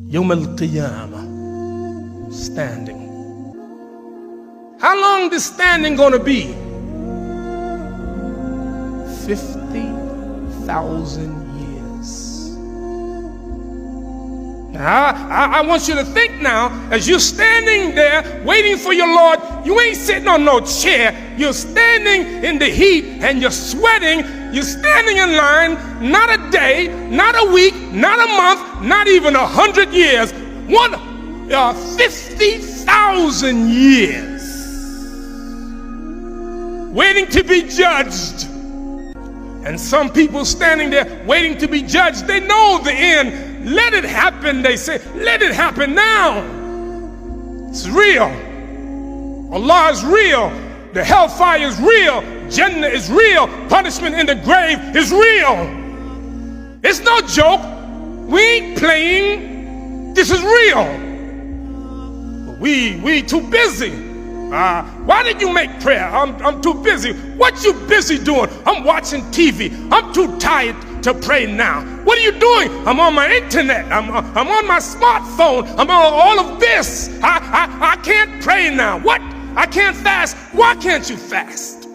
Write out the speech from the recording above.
يوم القيامة, standing. How long this standing gonna be? 50,000 years. Now, I want you to think now, as you're standing there waiting for your Lord, you ain't sitting on no chair. You're standing in the heat and you're sweating. You're standing in line, not a day, not a week, not a month, not even 100 years. 50,000 years. Waiting to be judged. And some people standing there waiting to be judged, they know the end. Let it happen, they say. Let it happen now. It's real. Allah is real. The hellfire is real. Jannah is real. Punishment in the grave is real. It's no joke. We ain't playing. This is real. But we too busy. Why did you make prayer? I'm too busy. What you busy doing? I'm watching TV. I'm too tired to pray now. What are you doing? I'm on my internet. I'm on my smartphone. I'm on all of this. I can't pray now. What? I can't fast. Why can't you fast?